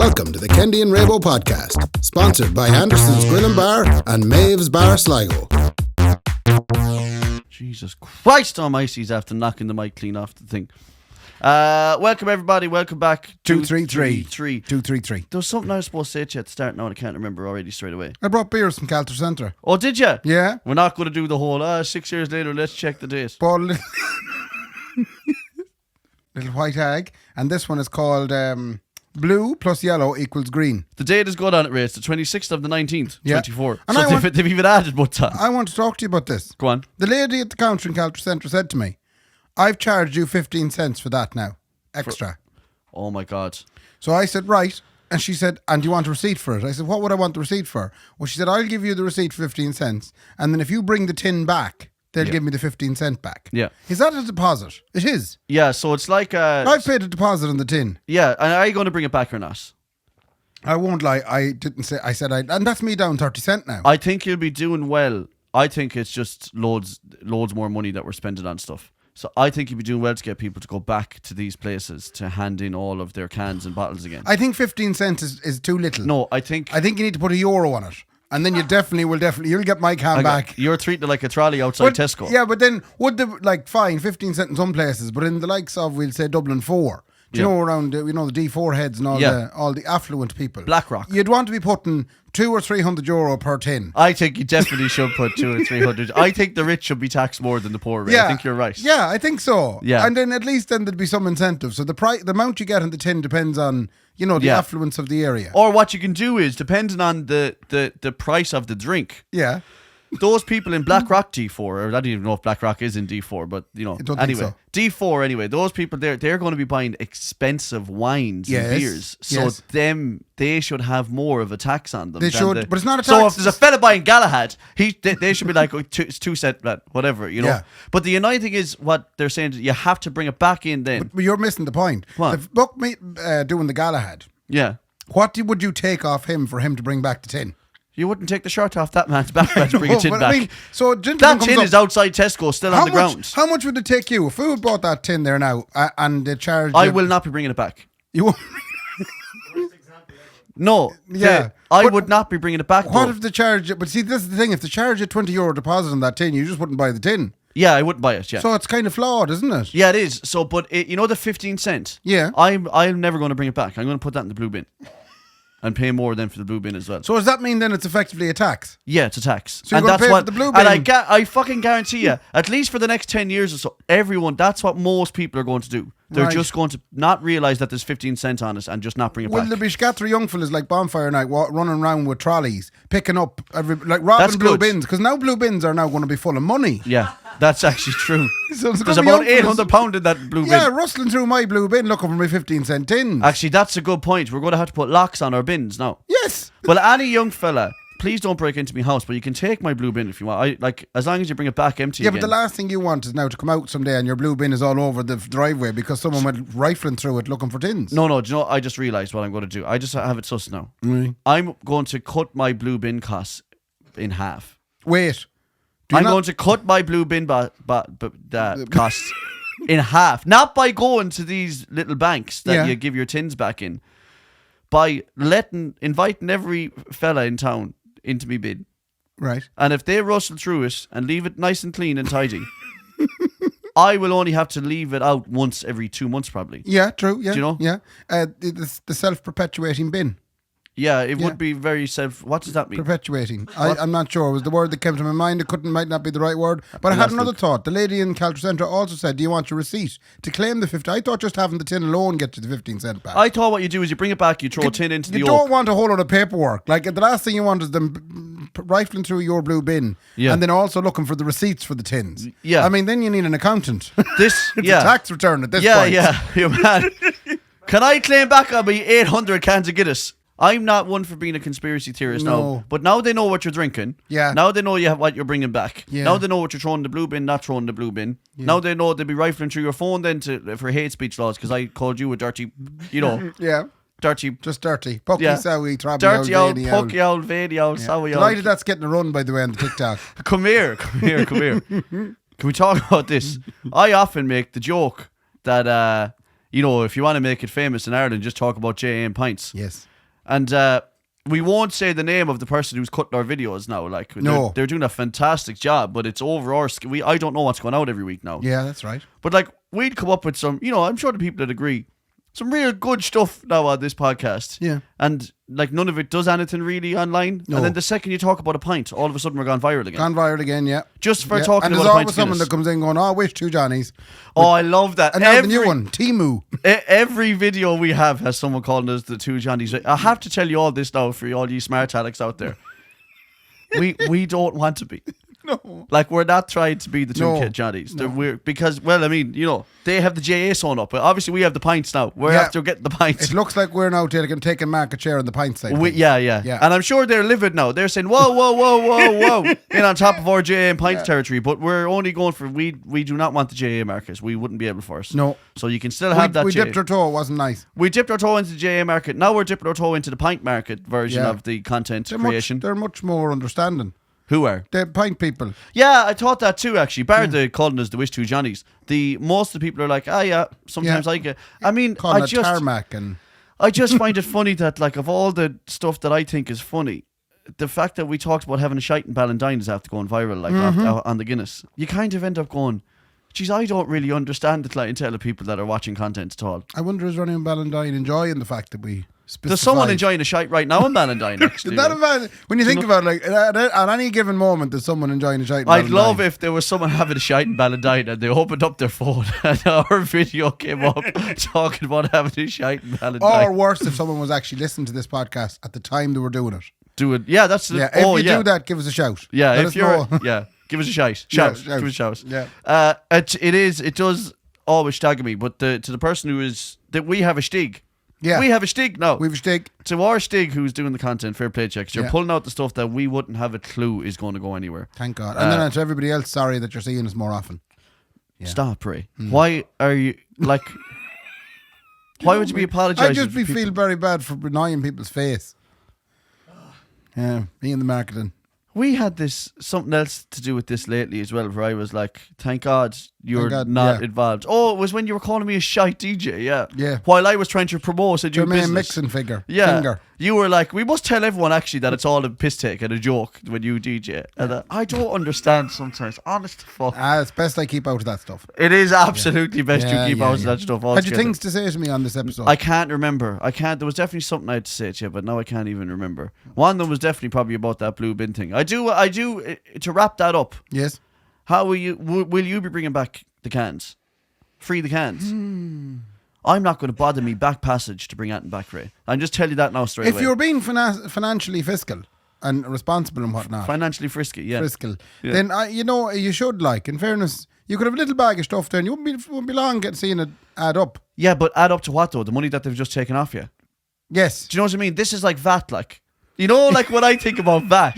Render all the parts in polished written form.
Welcome to the Kendy and Raybo podcast, sponsored by Anderson's Grill and Bar and Maeve's Bar Sligo. Jesus Christ almighty, he's after knocking the mic clean off the thing. Welcome everybody, welcome back. 233. There was something I was supposed to say to you at the start now and I can't remember already straight away. I brought beers from Calter Centre. Oh, did you? Yeah. We're not going to do the whole, 6 years later, let's check the date. Bought a little white hag, and this one is called blue plus yellow equals green. The date is good on it, Ray. It's the 26th of the 19th, Yeah. 24. And So they've even added one time. I want to talk to you about this. Go on. The lady at the counter in Calter Centre said to me, I've charged you 15 cents for that now, extra. Oh my God. So I said, right. And she said, and do you want a receipt for it? I said, what would I want the receipt for? Well, she said, I'll give you the receipt for 15 cents. And then if you bring the tin back, they'll give me the 15 cent back. Yeah. Is that a deposit? It is. Yeah, so it's like... I've paid a deposit on the tin. Yeah, and are you going to bring it back or not? I won't lie. I didn't say, I said, and that's me down 30 cent now. I think you'll be doing well. I think it's just loads more money that we're spending on stuff. So I think you'd be doing well to get people to go back to these places to hand in all of their cans and bottles again. I think 15 cents is too little. No, I think you need to put €1 on it. And then you you'll get my can back. You're treating it like a trolley outside Tesco. Yeah, but then fine, 15 cents in some places, but in the likes of, we'll say, Dublin 4, do you know, around the D4 heads and all the affluent people. Blackrock. You'd want to be putting €200 or €300 per tin. I think you definitely should put 200 or 300. I think the rich should be taxed more than the poor. Right? Yeah, I think you're right. Yeah, I think so. Yeah. And then at least then there'd be some incentive. So the amount you get in the tin depends on, the affluence of the area. Or what you can do is, depending on the price of the drink. Yeah. Those people in Blackrock D4, or I don't even know if Blackrock is in D4, but anyway, D4 anyway. Those people they're going to be buying expensive wines and beers, so they should have more of a tax on them. They should, but it's not a tax. So if there's a fella buying Galahad, they should be like, it's 2 cent, whatever, Yeah. But the annoying thing is what they're saying is you have to bring it back in then. But you're missing the point. What? If Buck doing the Galahad, Yeah. what would you take off him for him to bring back the tin? You wouldn't take the shirt off that man's back to bring a tin but back. I mean, so that tin is outside Tesco, still on the ground. How much would it take you if we bought that tin there now and they charged I will not be bringing it back. You won't. No. Yeah. I would not be bringing it back. What if they charge it? But see, this is the thing. If they charge a €20 deposit on that tin, you just wouldn't buy the tin. Yeah, I wouldn't buy it, yeah. So it's kind of flawed, isn't it? Yeah, it is. So, but the 15 cent? Yeah. I'm never going to bring it back. I'm going to put that in the blue bin. And pay more than for the blue bin as well. So does that mean then it's effectively a tax? Yeah, it's a tax. So you're going to pay for the blue bin? And I fucking guarantee you, at least for the next 10 years or so, that's what most people are going to do. They're just going to not realise that there's 15 cents on it and just not bring it back. Will there be scatter young fellas like bonfire night running around with trolleys, picking up, robbing blue bins? Because now blue bins are now going to be full of money. Yeah, that's actually true. So there's about £800 in that blue bin. Yeah, rustling through my blue bin looking for my 15 cent tins. Actually, that's a good point. We're going to have to put locks on our bins now. Yes. Well, any young fella, please don't break into my house, but you can take my blue bin if you want. As long as you bring it back empty. Yeah, again. but the last thing you want is now to come out someday and your blue bin is all over the driveway because someone went rifling through it looking for tins. No, do you know, I just realised what I'm going to do. I just have it sus now. Really? I'm going to cut my blue bin costs in half. Wait. Going to cut my blue bin costs in half. Not by going to these little banks that you give your tins back in. By inviting every fella in town into me bin. Right. And if they rustle through it and leave it nice and clean and tidy, I will only have to leave it out once every 2 months probably. Yeah, true. Yeah. Do you know? Yeah. The self-perpetuating bin. Yeah, it would be very what does that mean? Perpetuating. I'm not sure. It was the word that came to my mind. It might not be the right word. But I had another thought. The lady in Calter Centre also said, do you want your receipt to claim the 50? I thought just having the tin alone gets you the 15 cent back. I thought what you do is you bring it back, you throw a tin into the You oak. don't want a whole lot of paperwork. Like, the last thing you want is them rifling through your blue bin and then also looking for the receipts for the tins. Yeah. I mean, then you need an accountant. It's a tax return at this point. Yeah. Man. Can I claim back on my 800 cans of Guinness? I'm not one for being a conspiracy theorist now, but now they know what you're drinking. Yeah. Now they know what you're bringing back. Yeah. Now they know what you're throwing in the blue bin, not throwing in the blue bin. Yeah. Now they know they'll be rifling through your phone then for hate speech laws because I called you a dirty, Yeah. Dirty. Just dirty. Pucky, sowy, trabby, dirty old, pucky old, veiny old, sowy old. Delighted that's getting a run, by the way, on the TikTok. Come here. Can we talk about this? I often make the joke that, if you want to make it famous in Ireland, just talk about J.A. and pints. Yes. And we won't say the name of the person who's cutting our videos now. Like, No. they're doing a fantastic job, but it's over our I don't know what's going out every week now. Yeah, that's right. But like, we'd come up with some, I'm sure the people that agree, some real good stuff now on this podcast. Yeah. And like, none of it does anything really online. No. And then the second you talk about a pint, all of a sudden we're gone viral again. Gone viral again, yeah. Just for Yeah. talking and about there's a pint always of someone Guinness. that comes in going, I wish 2 Johnnies. Oh, I love that. And now the new one, Timu. Every video we have has someone calling us the 2 Johnnies. I have to tell you all this now for all you smart Alex out there. We don't want to be. No. Like, we're not trying to be the 2 No. Johnnies. No. We're, because, well, I mean, they have the JA sewn up. But obviously, we have the pints now. We're Yeah. after getting the pints. It looks like we're now taking market share on the pint side. Yeah. And I'm sure they're livid now. They're saying, whoa, in on top of our JA and pints territory. But we're only going for, we do not want the JA market. We wouldn't be able for us. No. So you can still have that We JA. dipped our toe, it wasn't nice. We dipped our toe into the JA market. Now we're dipping our toe into the pint market version Yeah. of the content They're creation. they're much more understanding. Who are? The pint people. Yeah, I thought that too, actually. Bar the calling us the Wish 2 Johnnies. Most of the people are like, sometimes Yeah. I get. I mean, Calling it tarmac and... I just find it funny that, like, of all the stuff that I think is funny, the fact that we talked about having a shite in Ballindine is after going viral, like, on the Guinness. You kind of end up going, geez, I don't really understand the clientele of people that are watching content at all. I wonder is Ronnie and Ballindine enjoying the fact that we specified... There's someone enjoying a shite right now in Ballindine, actually. Is that about, when you think about it, like, at any given moment, there's someone enjoying a shite in I'd Ballindine. love if there was someone having a shite in Ballindine and they opened up their phone and our video came up talking about having a shite in Ballindine. Or worse, if someone was actually listening to this podcast at the time they were doing it. Do it. Yeah, that's Yeah, if you do that, give us a shout. Yeah, Let if us you're know. yeah, give us a shout. Yeah, Shout. Give us a shout. Yeah. It does always stagger me, but to the person who is that we have a stig. Yeah. We have a stig now. We've a stick. To our stig who's doing the content, fair play checks. You're Yeah. pulling out the stuff that we wouldn't have a clue is going to go anywhere. Thank God. And then to everybody else, sorry that you're seeing us more often. Yeah. Stop, Ray. Why are you like? Why would you be apologising? I just for people? feel very bad for annoying people's face. Yeah, me in the marketing. We had something else to do with this lately as well, where I was like, thank God you're God, not yeah. involved. Oh, it was when you were calling me a shite DJ, yeah. Yeah. While I was trying to promote a new Jermaine business. Mixon figure. Yeah. Finger. You were like, we must tell everyone actually that it's all a piss take and a joke when you DJ. And I don't understand sometimes. Honest to fuck. It's best I keep out of that stuff. It is absolutely best Yeah, you keep yeah, out of yeah. that stuff. Had you altogether. things to say to me on this episode? I can't remember. There was definitely something I had to say to you, but now I can't even remember. One of them was definitely probably about that blue bin thing. I do. To wrap that up, Yes. how will you be bringing back the cans? Free the cans. I'm not going to bother me back passage to bring Anton back, Ray. I'm just tell you that now straight away. If you're being financially fiscal and responsible and whatnot, Financially frisky, yeah. Yeah. then you should, like, in fairness, you could have a little bag of stuff there and you wouldn't be long seeing it add up. Yeah, but add up to what though? The money that they've just taken off you. Yes. Do you know what I mean? This is like VAT, like. You know, like when I think about VAT,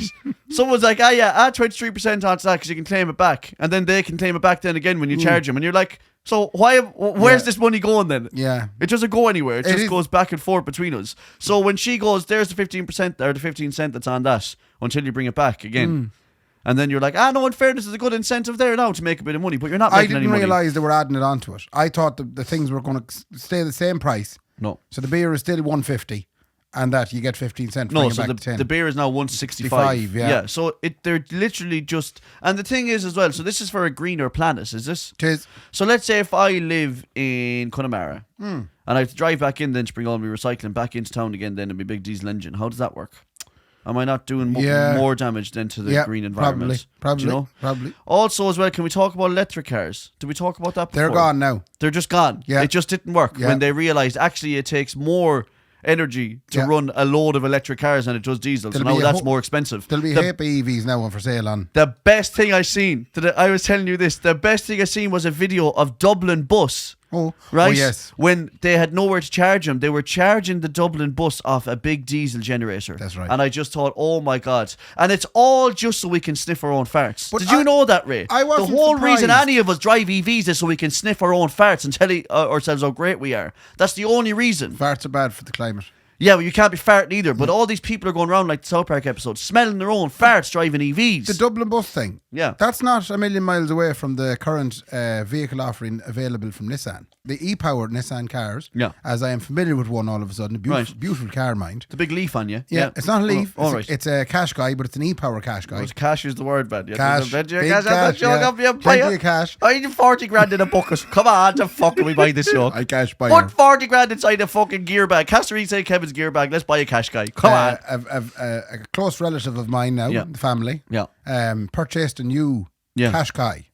someone's like, add 23% onto that because you can claim it back. And then they can claim it back then again when you charge them. And you're like, so where's this money going then? Yeah. It doesn't go anywhere. It just is- goes back and forth between us. So when she goes, there's the 15% or the 15 cent that's on that until you bring it back again. And then you're like, no, in fairness, there's a good incentive there now to make a bit of money, but you're not I making any didn't money. realise they were adding it onto it. I thought the things were going to stay the same price. No. So the beer is still 150 and that you get 15 cents. No, bring it so back to 10. the beer is now 165. yeah. So they're literally just, and the thing is as well, so this is for a greener planet, is this? Tis. So let's say if I live in Connemara and I have to drive back in then to bring all my recycling back into town again then in my big diesel engine, how does that work? Am I not doing more damage than to the green environment? Probably. Do you know? Probably. Also as well, can we talk about electric cars? Did we talk about that before? They're gone now. They're just gone. Yeah. It just didn't work Yeah. when they realised actually it takes more energy to Yeah. run a load of electric cars than it does diesel. So There'll now be a that's more expensive. There'll be HEPA EVs now on for sale on. The best thing I seen, I was telling you this, the best thing I seen was a video of Dublin Bus. Oh, Right? Oh, yes. When they had nowhere to charge them, they were charging the Dublin Bus off a big diesel generator. That's right. And I just thought, oh my God. And it's all just so we can sniff our own farts. But Did you know that, Ray? I wasn't the whole reason surprised. any of us drive EVs is so we can sniff our own farts and tell ourselves how great we are. That's the only reason. Farts are bad for the climate. Yeah, well, you can't be farting either. But all these people are going around like the South Park episode, smelling their own farts, driving EVs. The Dublin bus thing. Yeah. That's not a million miles away from the current vehicle offering available from Nissan. The e-powered Nissan cars, as I am familiar with one all of a sudden, a beautiful car, mind. The big Leaf on you. Yeah, it's not a Leaf. Oh, right. It's a cash guy, but it's an e-power cash guy. Cash is the word, man. Cash, big cash, Plenty of cash. I need 40 grand in a bucket. Come on, the fuck can we buy this yoke? I cash buy. Put 40 grand inside a fucking gear bag. Caster say Kevin's gear bag. Let's buy a cash guy. Come on. A close relative of mine now, the family, purchased a new cash guy.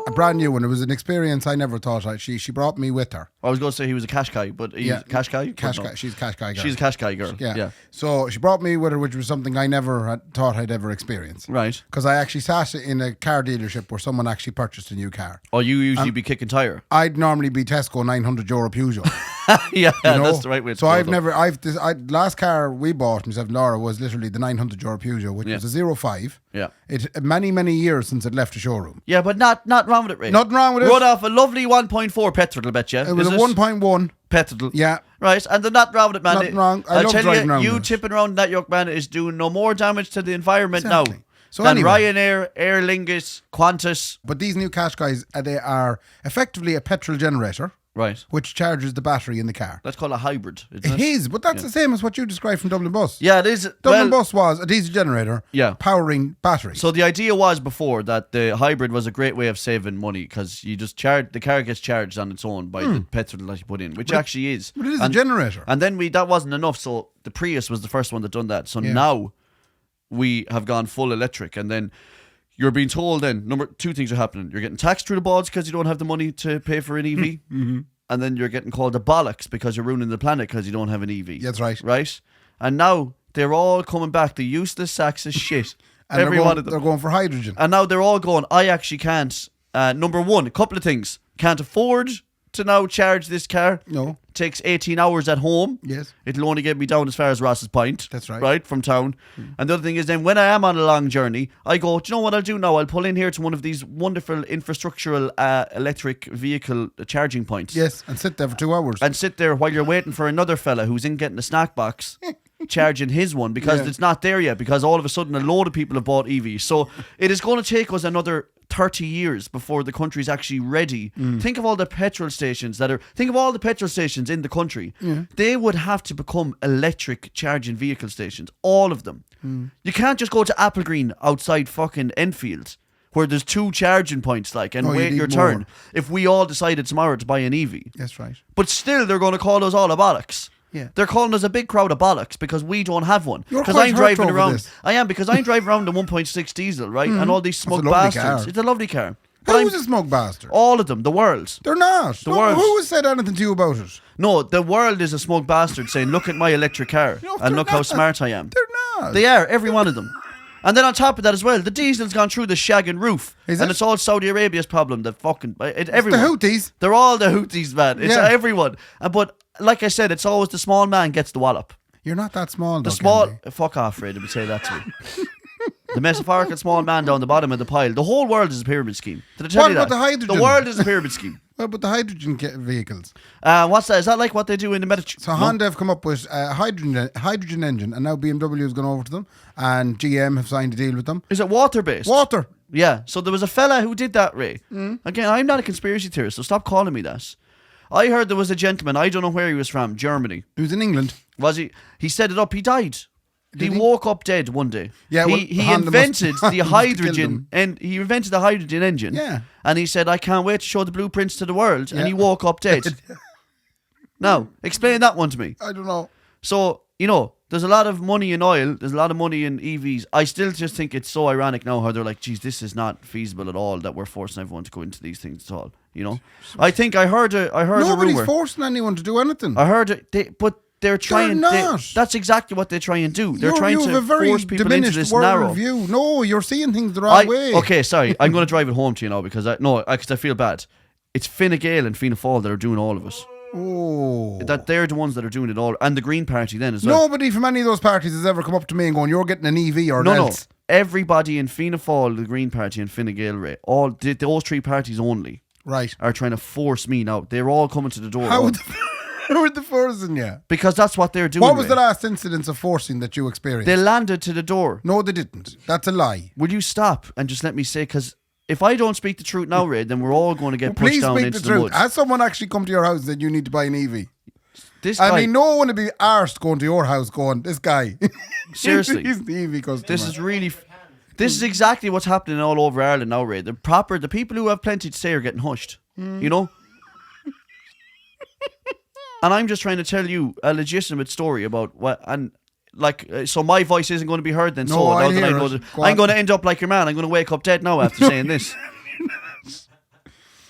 A brand new one. It was an experience I never thought. She brought me with her. I was going to say he was a cash guy, but he's cash guy? Cash guy. She's a cash guy girl. She's a cash guy girl. Yeah. So she brought me with her, which was something I never had thought I'd ever experience. Right. Because I actually sat in a car dealership where someone actually purchased a new car. Oh, you usually be kicking tire? I'd normally be Tesco €900 Peugeot. Yeah, that's the right way to So last car we bought, myself and Laura, was literally the €900 Peugeot, which was a 05. Yeah. It many years since it left the showroom. Yeah, but not wrong with it, Ray. Nothing wrong with it. Rode off a lovely 1.4 petrol, I bet you. It was a 1.1 petrol. Yeah. Right, and they're not wrong with it, man. Nothing wrong. I'll love tell driving around you with it. tipping around that yoke, man, is doing no more damage to the environment now So than anyway. Ryanair, Aer Lingus, Qantas. But these new cash guys, they are effectively a petrol generator. Right. Which charges the battery in the car. That's called a hybrid, isn't It is, but that's the same as what you described from Dublin Bus. Yeah, it is. Dublin Bus was a diesel generator powering batteries. So the idea was before that the hybrid was a great way of saving money because you just the car gets charged on its own by the petrol that you put in, which actually is. But it is a generator. And then that wasn't enough, so the Prius was the first one that done that. So now we have gone full electric, and then you're being told then, two things are happening. You're getting taxed through the balls because you don't have the money to pay for an EV. Mm-hmm. And then you're getting called a bollocks because you're ruining the planet because you don't have an EV. That's right. Right? And now they're all coming back, the useless sacks of shit. And Every one of them. They're going for hydrogen. And now they're all going, I actually can't. Number one, a couple of things. Can't afford to now charge this car. No. Takes 18 hours at home. Yes. It'll only get me down as far as Ross's Point. That's right. Right, from town. And the other thing is then when I am on a long journey, I go, do you know what I'll do now? I'll pull in here to one of these wonderful infrastructural electric vehicle charging points. Yes, and sit there for 2 hours. And sit there while you're waiting for another fella who's in getting a snack box. Charging his one because it's not there yet because all of a sudden a load of people have bought EVs. So it is going to take us another 30 years before the country's actually ready. Think of all the petrol stations in the country. They would have to become electric charging vehicle stations, all of them. You can't just go to Applegreen outside fucking Enfield where there's 2 charging points and wait your turn if we all decided tomorrow to buy an EV. That's right. But still they're going to call us all a bollocks. Yeah. They're calling us a big crowd of bollocks because we don't have one. Because I'm driving around. This. I am because I'm driving around the 1.6 diesel, right? And all these smug bastards. Car. It's a lovely car. Who's a smug bastard? All of them. The world. They're not. Who has said anything to you about it? No, the world is a smug bastard saying, look at my electric car and look how smart I am. They're not. They are, every one of them. And then on top of that as well, the diesel's gone through the shagging roof. It's all Saudi Arabia's problem. The fucking everyone. The Houthis. They're all the Houthis, man. It's everyone. But like I said, it's always the small man gets the wallop. You're not that small, though. Fuck off, Ray. Let me say that to me. The metaphorical small man down the bottom of the pile. The whole world is a pyramid scheme. Did I tell you that? What about the hydrogen? The world is a pyramid scheme. What about the hydrogen vehicles? What's that? Is that like what they do in the Mediterranean? So Honda have come up with a hydrogen engine, and now BMW has gone over to them, and GM have signed a deal with them. Is it water-based? Water. Yeah. So there was a fella who did that, Ray. Again, I'm not a conspiracy theorist, so stop calling me that. I heard there was a gentleman, I don't know where he was from, Germany. He was in England. Was he? He set it up, he died. He woke up dead one day. Yeah, he invented the hydrogen and he invented the hydrogen engine. Yeah. And he said, I can't wait to show the blueprints to the world. And he woke up dead. Now, explain that one to me. I don't know. So, there's a lot of money in oil. There's a lot of money in EVs. I still just think it's so ironic now how they're like, geez, this is not feasible at all that we're forcing everyone to go into these things at all. I think I heard a rumor. Nobody's forcing anyone to do anything. I heard it, but they're trying. They're not. That's exactly what they try and do. They're trying you have to a very force people diminished into this world narrow view. No, you're seeing things the wrong way. Okay, sorry. I'm going to drive it home to you now because I feel bad. It's Fine Gael and Fianna Fáil that are doing all of it. Oh. That they're the ones that are doing it all. And the Green Party then as well. Nobody from any of those parties has ever come up to me and gone, you're getting an EV or else. No. Everybody in Fianna Fáil, the Green Party and Fine Gael, Ray, those 3 parties only right. are trying to force me now. They're all coming to the door. With the forcing, yeah. Because that's what they're doing. What was Ray. the last incidence of forcing that you experienced? They landed to the door. No, they didn't. That's a lie. Will you stop and just let me say, because if I don't speak the truth now, Ray, then we're all going to get pushed Please down speak into the the truth. woods. Has someone actually come to your house and said you need to buy an EV? This I guy, mean, no one would be arsed going to your house going, this guy. Seriously. He's the EV customer. this is really... This is exactly what's happening all over Ireland now, Ray. The people who have plenty to say are getting hushed. You know? And I'm just trying to tell you a legitimate story about what... And so my voice isn't going to be heard then. No, so I now that hear I know it. that Go I'm on. going to end up like your man. I'm going to wake up dead now after saying this.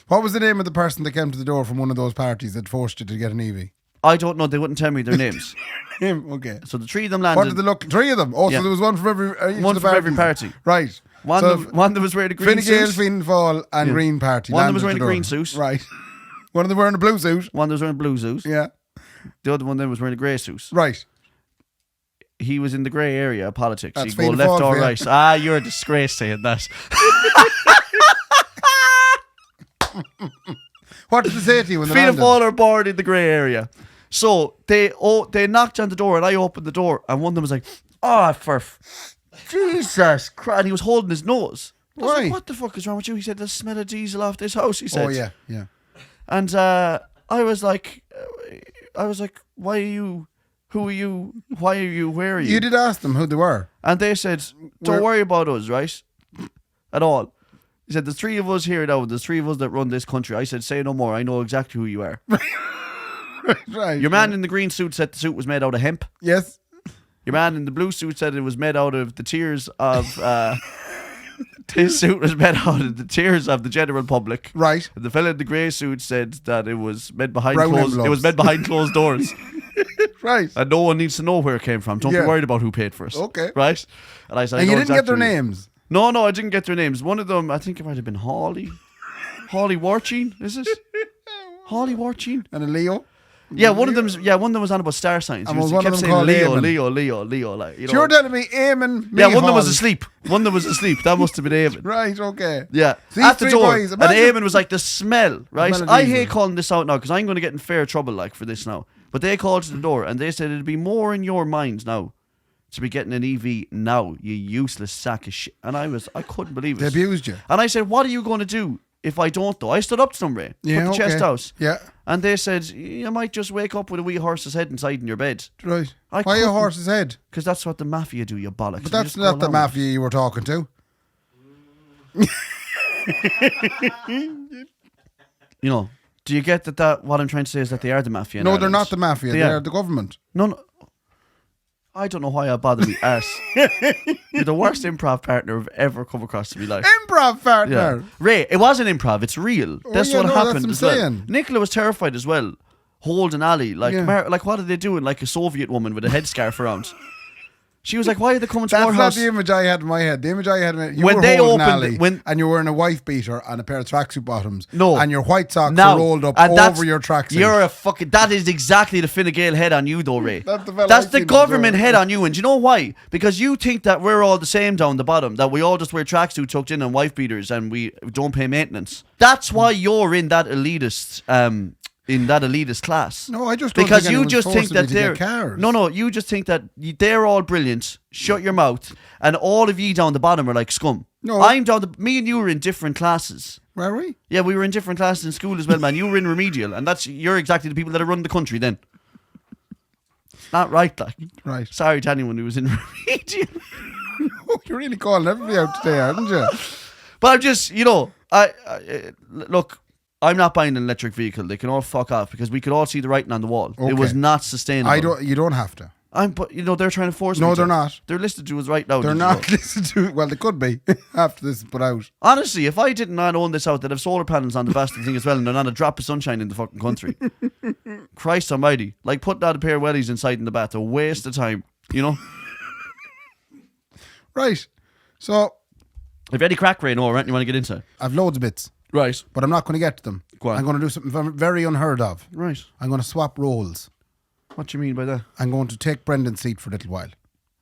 What was the name of the person that came to the door from one of those parties that forced you to get an EV? I don't know. They wouldn't tell me their names. Him, okay. So the three of them What landed. did they look? Three of them. Oh, Yeah. so there was one from every One from every party. Right. One so that was wearing a green Fine Gael, suit. Fianna Fáil and Yeah. Green Party. One that landed was at wearing the a door. green suit. Right. One of them wearing a blue suit. One that was wearing a blue suit. Yeah. The other one then was wearing a grey suit. Right. He was in the grey area of politics. That's He'd go Fianna left Fáil or for you. right. Ah, you're a disgrace saying that. What did they say to you when they Fianna landed? Fáil are bored in the grey area. So they knocked on the door and I opened the door and one of them was like, "Oh, Jesus Christ!" And he was holding his nose. I was Why? like, "What the fuck is wrong with you?" He said, "The smell of diesel off this house." He said. Oh, yeah, yeah. And I was like, "Why are you? Who are you? Why are you? Where are you?" You did ask them who they were. And they said, "Don't worry about us, right? At all." He said, "There's three of us here now. There's three of us that run this country." I said, "Say no more. I know exactly who you are." Right. Your man in the green suit said the suit was made out of hemp. Yes. Your man in the blue suit said it was made out of the tears of... his suit was made out of the tears of the general public. Right. And the fella in the grey suit said that it was made behind Brown closed... It envelopes. was made behind closed doors. Right. And no one needs to know where it came from. Don't Yeah. be worried about who paid for it. Okay. Right? And I said, And "I you know didn't get their exactly- names. No, I didn't get their names. One of them, I think it might have been Hawley Warchine, is it? Hawley Warchine? And a Leo. Yeah, one of them was on about star signs. And He was one of kept them saying called Leo, Eamon? Leo, like, you know. So you're telling me Eamon, Yeah, one of them Hall. was asleep. One of them was asleep. That must have been Eamon. Right, okay. Yeah, These at the three door. boys, And imagine- Eamon was like, the smell, right? smell of I diesel. hate calling this out now because I'm going to get in fair trouble like for this now. But they called to the door and they said it'd be more in your minds now to be getting an EV now, you useless sack of shit. And I couldn't believe They it. abused you. And I said, "What are you going to do if I don't though?" I stood up to them, Ray. Yeah, put the chest okay. out. Yeah. And they said, "You might just wake up with a wee horse's head inside in your bed." Right. I Why a couldn't- horse's head? Because that's what the mafia do, you bollocks. But You that's just go not the along with mafia you were talking to. it. You know, do you get that what I'm trying to say is that they are the mafia in No, they're Ireland? not the mafia. They They're are. the government. No. I don't know why I bother me arse. You're the worst improv partner I've ever come across in my life. Improv partner. Yeah. Ray, it wasn't improv, it's real. That's yeah, what no, happened that's as what I'm well. saying. Nicola was terrified as well. Holding Ali. Like, Yeah. like what are they doing? Like a Soviet woman with a headscarf around. She was like, "Why are they coming to That's our not house?" the image I had in my head. The image I had in my head, you When were they holding opened- Ali and you were wearing a wife beater and a pair of tracksuit bottoms. No. And your white socks Now, were rolled up and that's- over your tracksuit. You're a fucking... That is exactly the Fine Gael head on you though, Ray. That's the fella That's I the seen government before. head on you. And do you know why? Because you think that we're all the same down the bottom. That we all just wear tracksuit tucked in and wife beaters and we don't pay maintenance. That's why you're in that elitist... class. No, I just don't because think you anyone's just think forcing me that to get they're cars. no, you just think that they're all brilliant. Shut your mouth, and all of you down the bottom are like scum. No. I'm down the. Me and you were in different classes. Were we? Yeah, we were in different classes in school as well, man. You were in remedial, and you're exactly the people that are running the country. Then, not right, like. Right. Sorry to anyone who was in remedial, Oh, you're really calling everybody out today, aren't you? but I'm just, look. I'm not buying an electric vehicle. They can all fuck off because we could all see the writing on the wall. Okay. It was not sustainable. You don't have to. But they're trying to force me. No, to. they're not. They're listed to us right now. They're did you not know? listening to it. Well, they could be after this is put out. Honestly, if I did not own this out, they'd have solar panels on the bastard thing as well, and they're not a drop of sunshine in the fucking country. Christ almighty. Like putting out a pair of wellies inside in the bath, a waste of time, you know? Right. So, If any crack rain or you want to get into? I've loads of bits, Right. but I'm not going to get to them. Go on. I'm going to do something very unheard of. Right. I'm going to swap roles. What do you mean by that? I'm going to take Brendan's seat for a little while.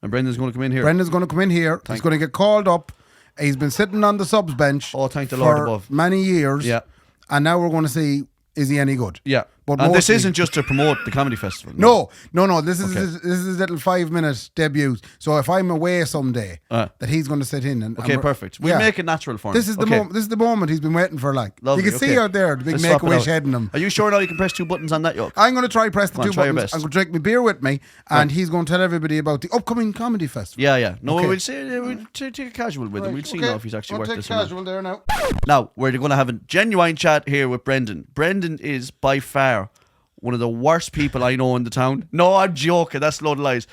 And Brendan's going to come in here. Brendan's going to come in here. He's going to get called up. He's been sitting on the subs bench Oh, thank the for Lord above. many years. Yeah. And now we're going to see, is he any good? Yeah. But And this mostly- isn't just to promote the comedy festival. No. This is Okay. this is his little 5-minute debut. So if I'm away someday, that he's going to sit in and Okay, perfect. We'll make it natural for him. This is the Okay. moment. This is the moment he's been waiting for. Like Lovely, you can see okay. out there the big Let's swap it Make-A-Wish out. head in him. Are you sure now you can press 2 buttons on that yoke? I'm going to try press the Come on, 2 try your buttons. best. I'm going to drink my beer with me, and he's going to tell everybody about the upcoming comedy festival. Yeah. No, Okay. we'll say we'll take it casual with him. We'll see now if he's actually I'll worth take this or not. casual there now. Now, we're going to have a genuine chat here with Brendan. Brendan is by far one of the worst people I know in the town. No, I'm joking. That's a load of lies.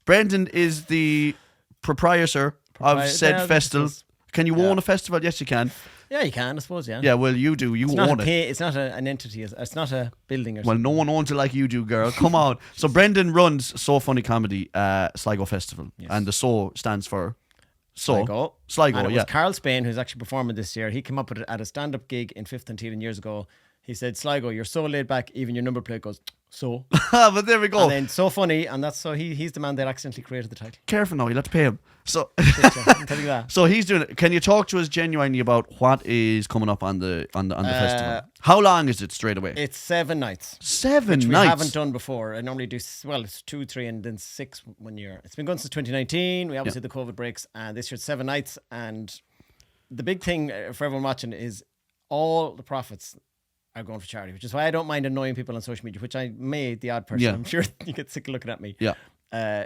Brendan is the proprietor of said festival. Can you own a festival? Yes, you can. Yeah, you can, I suppose, yeah. Yeah, well, you do. You It's not own it. it's not an entity. It's not a building or Well, something. no one owns it like you do, girl. Come on. So Brendan runs So Funny Comedy Sligo Festival. And the So stands for Sligo. Sligo, And it yeah. was Carl Spain, who's actually performing this year. He came up with it at a stand-up gig in 5th and Teelan years ago. He said, Sligo, you're so laid back, even your number plate goes, so. But there we go. And then So Funny, and that's so he's the man that accidentally created the title. Careful now, you'll have to pay him. So I'm telling you that. So he's doing it. Can you talk to us genuinely about what is coming up on the festival? How long is it straight away? It's 7 nights. 7 Which nights. we haven't done before. I normally do, it's 2, 3 and then 6 one year. It's been going since 2019. We obviously had the COVID breaks, and this year it's 7 nights. And the big thing for everyone watching is all the profits are going for charity, which is why I don't mind annoying people on social media, which I made the odd person. Yeah. I'm sure you get sick of looking at me. Yeah.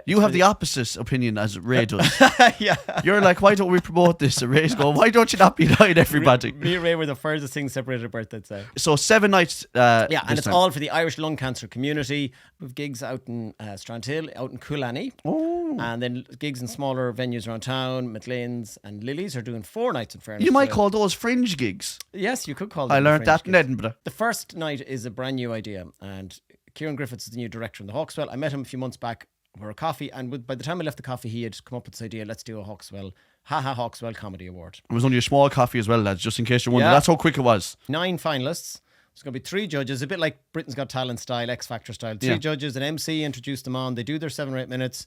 You have the opposite opinion as Ray does. Yeah. You're like, why don't we promote this? And Ray's going, why don't you not be annoying everybody? Me and Ray were the furthest things separated apart, I'd say. So 7 nights. Yeah, this and it's time. all for the Irish lung cancer community. We've gigs out in Strandhill, out in Coolani. Oh. And then gigs in smaller venues around town. McLean's and Lily's are doing 4 nights in fairness. You might So- call those fringe gigs. Yes, you could call them. I learned fringe that in gigs. Edinburgh. The first night is a brand new idea, and Kieran Griffiths is the new director in the Hawkswell. I met him a few months back for a coffee, and by the time I left the coffee, he had come up with this idea: let's do a Hawkswell Comedy Award. It was only a small coffee as well, lads, just in case you're wondering. Yeah. That's how quick it was. 9 finalists. There's going to be 3 judges, a bit like Britain's Got Talent style, X Factor style. 3 judges, an MC, introduce them on. They do their 7 or 8 minutes.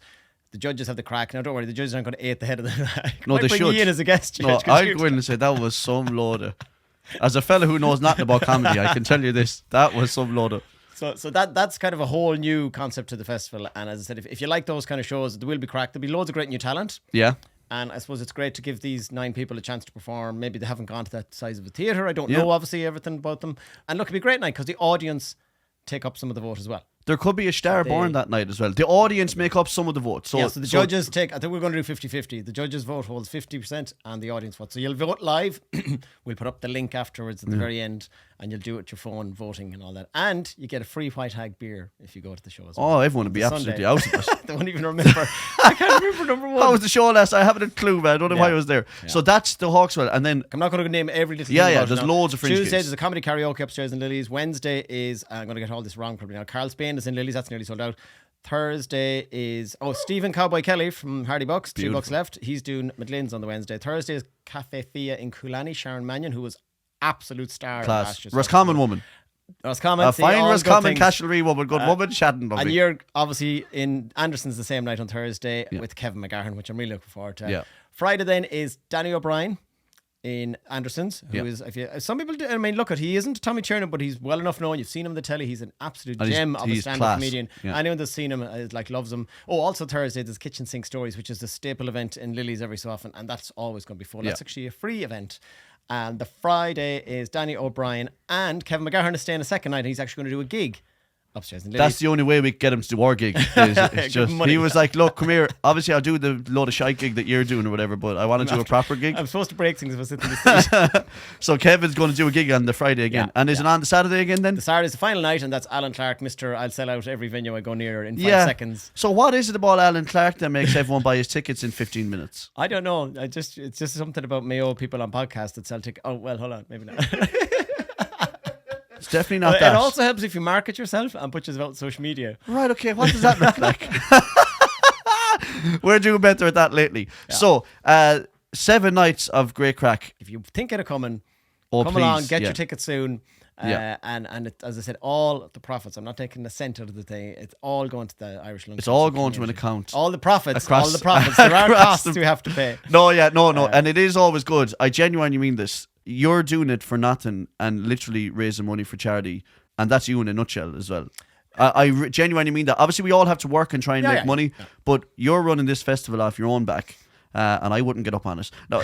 The judges have the crack. Now, don't worry, the judges aren't going to eat the head of the. No, they bring should. you in as a guest judge. No, 'cause I'll you- go in and say that was some loader. As a fella who knows nothing about comedy, I can tell you this: that was some loader. So that's kind of a whole new concept to the festival. And as I said, if you like those kind of shows, there will be crack. There'll be loads of great new talent. Yeah. And I suppose it's great to give these 9 people a chance to perform. Maybe they haven't gone to that size of a theatre. I don't Yeah. know, obviously, everything about them. And look, it'll be a great night because the audience take up some of the vote as well. There could be a star born that night as well. The audience make up some of the votes. So, So the judges take, I think we're going to do 50-50. The judges vote holds 50% and the audience vote. So you'll vote live. We'll put up the link afterwards at the very end, and you'll do it with your phone, voting and all that. And you get a free White Hag beer if you go to the show as well. Oh, everyone would be It's absolutely Sunday. out of it. They won't even remember. I can't remember number 1. How was the show last? I haven't a clue, man. I don't know why I Yeah. was there. So that's the Hawkswell, and then I'm not going to name every little Yeah, thing yeah, about it there's now. loads of fringe Tuesday gigs. there's a comedy karaoke upstairs in Lily's. Wednesday is I'm going to get all this wrong probably now. Carl Spain is in Lily's. That's nearly sold out. Thursday is Stephen Cowboy Kelly from Hardy Bucks. Beautiful. $3 left. He's doing McLean's on the Wednesday. Thursday is Cafe Fia in Coolani. Sharon Mannion, who was absolute star. class. Roscommon woman. Roscommon. A see, fine all good Roscommon things. Castlereagh woman. Good woman, chatting about And me. you're obviously in Anderson's the same night on Thursday with Kevin McGahern, which I'm really looking forward to. Yeah. Friday then is Danny O'Brien in Anderson's, who is, if you, some people do, I mean, look at, he isn't Tommy Chernin, but he's well enough known. You've seen him on the telly. He's an absolute And gem of a he's stand-up class. comedian. Yeah. Anyone that's seen him is like loves him. Oh, also Thursday there's Kitchen Sink Stories, which is a staple event in Lily's every so often, and that's always going to be full. That's actually a free event. And the Friday is Danny O'Brien and Kevin McGahern is staying a second night, and he's actually going to do a gig upstairs in Lily's. That's the only way we can get him to do our gig. It's Give just, him money. he was like, look, come here. Obviously, I'll do the load of shite gig that you're doing or whatever, but I want to do a proper gig. I'm supposed to break things if I sit in this seat. So Kevin's going to do a gig on the Friday again. Yeah, And is it on the Saturday again then? The Saturday is the final night, and that's Alan Clark, Mr. I'll sell out every venue I go near in 5 seconds. So what is it about Alan Clark that makes everyone buy his tickets in 15 minutes? I don't know. It's just something about Mayo people on podcasts that sell tickets. Oh, well, hold on. Maybe not. It's definitely not It that. also helps if you market yourself and put yourself out on social media. Right, okay, what does that look like? We're doing better at that lately. So, 7 nights of great crack. If you think of coming, Oh, come please, along, get yeah. your tickets soon. Yeah. And it, as I said, all the profits, I'm not taking a cent out of the thing, it's all going to the Irish Lung It's Cancer all going to an community. account. All the profits, Across- There are across costs the- we have to pay. No, and it is always good. I genuinely mean this. You're doing it for nothing and literally raising money for charity. and that's you in a nutshell as well. I genuinely mean that. Obviously, we all have to work and try and make money, but you're running this festival off your own back, and I wouldn't get up on it. No,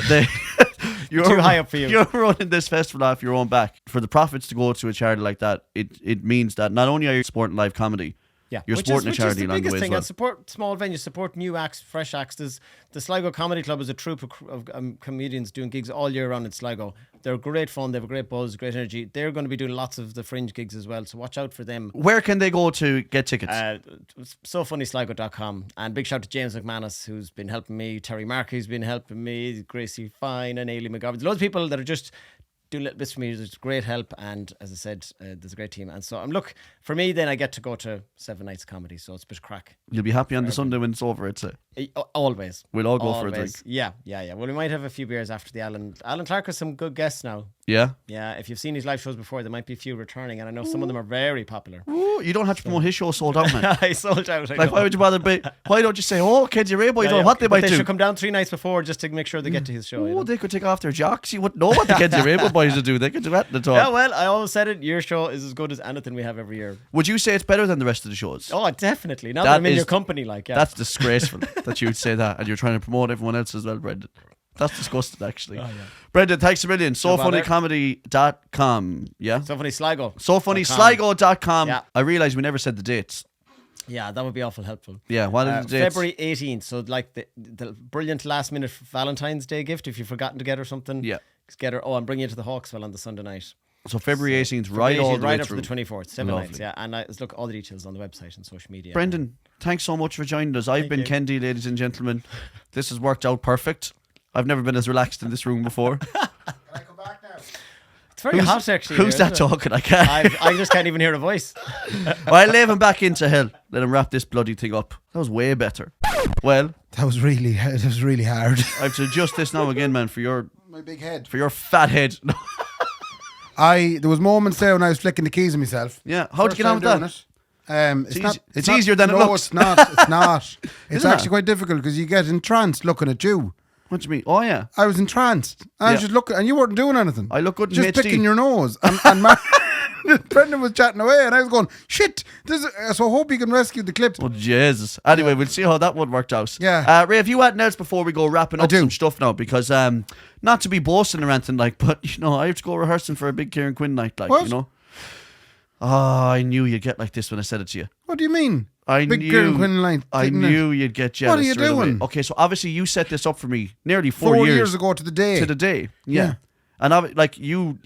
you're too high up for you. You're running this festival off your own back. For the profits to go to a charity like that, it means that not only are you supporting live comedy, you're supporting a charity along the way as well. And support small venues, support new acts, fresh acts. The Sligo Comedy Club is a troupe of comedians doing gigs all year round in Sligo. They're great fun. They have a great buzz, great energy. They're going to be doing lots of the fringe gigs as well, so watch out for them. Where can they go to get tickets? SoFunnySligo.com. And big shout to James McManus, who's been helping me, Terry Markey's been helping me, Gracie Fine and Ailey McGovern. There's loads of people that are just do little bits for me. There's great help, and as I said, there's a great team. And so look, for me then I get to go to 7 nights of comedy, so it's a bit of crack. You'll be happy on the Sunday when it's over, I'd say. Always. We'll all go for a drink. Yeah. Well, we might have a few beers after the Alan Clark has some good guests now. Yeah? Yeah, if you've seen his live shows before, there might be a few returning, and I know some of them are very popular. Ooh, you don't have to promote his show sold out, man. I sold out. Like, why would you bother? Why don't you say, Kendy Raybo, you don't know what they might do? They should come down 3 nights before just to make sure they get to his show. They could take off their jocks. You wouldn't know what the Kendy Raybo boys would do. They could do that at all. Yeah, well, I always said it. Your show is as good as anything we have every year. Would you say it's better than the rest of the shows? Oh, definitely. Now that I'm in your company, That's disgraceful that you'd say that, and you're trying to promote everyone else as well, Brendan. That's disgusting, actually. Brendan, thanks a million. SoFunnyComedy.com. Yeah? SoFunnySligo. SoFunnySligo.com. Yeah. I realise we never said the dates. Yeah, that would be awful helpful. Yeah, what are the dates? February 18th. So, like the brilliant last minute Valentine's Day gift, if you've forgotten to get her something. Yeah. Get her. I'm bringing you to the Hawksville on the Sunday night. So February 18th, right all the way right up through. to the 24th, 7 nights, yeah. And look, all the details on the website and social media. Brendan, thanks so much for joining us. I've been Kendy, ladies and gentlemen. This has worked out perfect. I've never been as relaxed in this room before. Can I come back now? It's very hot, actually. Who's that talking? I can't. I just can't even hear a voice. I'll leave him back into hell. Let him wrap this bloody thing up. That was way better. Well, it was really hard. I have to adjust this now again, man, for my big head. For your fat head. There was moments there when I was flicking the keys on myself. Yeah, how'd you get on with that? It's easier than it looks. No, it's not. It's actually quite difficult because you get entranced looking at you. What do you mean? Oh, yeah. I was entranced. I was just looking, and you weren't doing anything. I look good in just HD. picking your nose. And Brendan was chatting away, and I was going, shit. So I hope you can rescue the clips. Oh, Jesus. Anyway, we'll see how that one worked out. Yeah. Ray, have you anything else before we go wrapping up some stuff now? Because, not to be boasting or anything, but, I have to go rehearsing for a big Kieran Quinn night, what? Oh, I knew you'd get like this when I said it to you. What do you mean? I knew you'd get jealous. What are you doing? Away. Okay, so obviously you set this up for me nearly 4 years ago to the day. Yeah. And you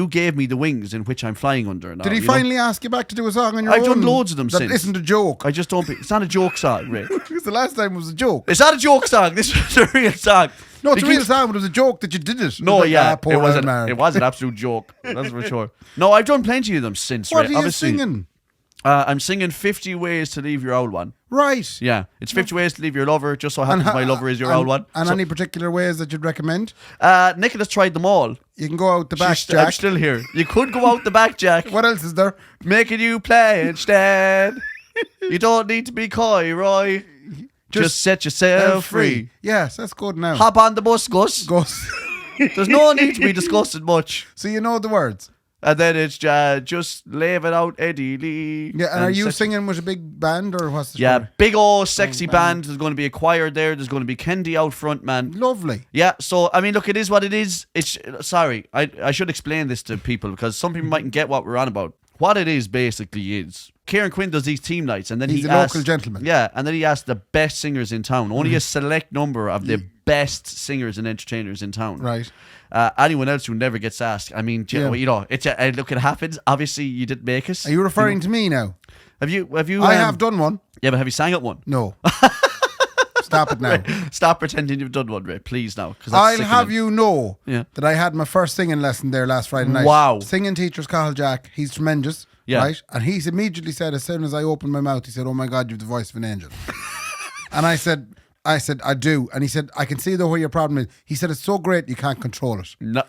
gave me the wings in which I'm flying under now. Did he finally ask you back to do a song on your own? I've done loads of them since. That isn't a joke. I just don't it's not a joke song, Ray. Because the last time was a joke. It's not a joke song. This was a real song. No, it's a real song, but it was a joke that you did it. No, it was an absolute joke. That's for sure. No, I've done plenty of them since, What Ray. are you singing? I'm singing 50 Ways to Leave Your Old One. Right. Yeah. It's 50 Ways to Leave Your Lover. Just so happens my lover is your old one. And any particular ways that you'd recommend? Nicola's tried them all. You can go out the back, Jack. I'm still here. You could go out the back, Jack. What else is there? Making you play instead. You don't need to be coy, Roy. Just set yourself free. Yes, that's good now. Hop on the bus, Gus. There's no need to be discussing much. So you know the words. And then it's just leave it out, Eddie Lee. Yeah, and are you singing with a big band or what's the story? Big old sexy band. There's going to be a choir there. There's going to be Kendy out front, man. Lovely. Yeah, so I mean, look, it is what it is. Sorry, I should explain this to people because some people mightn't get what we're on about. What it is basically is Kieran Quinn does these team nights, and then he's a local gentleman. Yeah, and then he asks the best singers in town. Only a select number of the best singers and entertainers in town. Right. Anyone else who never gets asked. I mean, look, it happens. Obviously, you didn't make it. Are you referring to me now? Have you? I have done one. Yeah, but have you sang at one? No. Stop it now. Stop pretending you've done one, Ray. Please now. I'll have you know that I had my first singing lesson there last Friday night. Wow. Singing teacher's called Jack. He's tremendous. Yeah. Right? And he's immediately said, as soon as I opened my mouth, he said, "Oh my God, you've the voice of an angel." And I said, I said, I do. And he said, I can see though where your problem is. He said, it's so great you can't control it. No,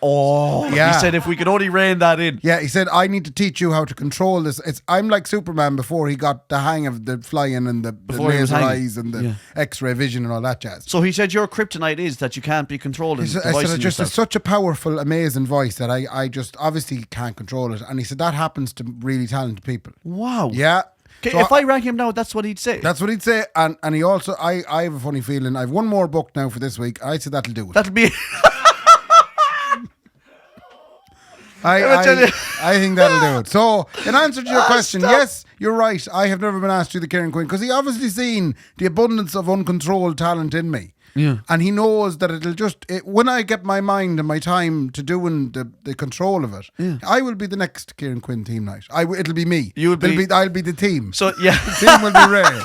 Yeah. He said if we could only rein that in. Yeah, he said, I need to teach you how to control this. I'm like Superman before he got the hang of the flying and the He was laser hanging. eyes and the X-ray vision and all that jazz. So he said your kryptonite is that you can't be controlling I said, devices it's just yourself. such a powerful, amazing voice that I just obviously can't control it. And he said, that happens to really talented people. Wow. Yeah. Okay, So if I rang him now, that's what he'd say. That's what he'd say. And he also, I have a funny feeling, I've one more book now for this week. I said that'll do it. That'll be. I think that'll do it. So, in answer to your question, yes, you're right. I have never been asked to do the Kieran Quinn because he obviously seen the abundance of uncontrolled talent in me. Yeah. And he knows that when I get my mind and my time to doing the control of it, I will be the next Kieran Quinn team night. It'll be me. I'll be the team. So, yeah. The team will be Ray.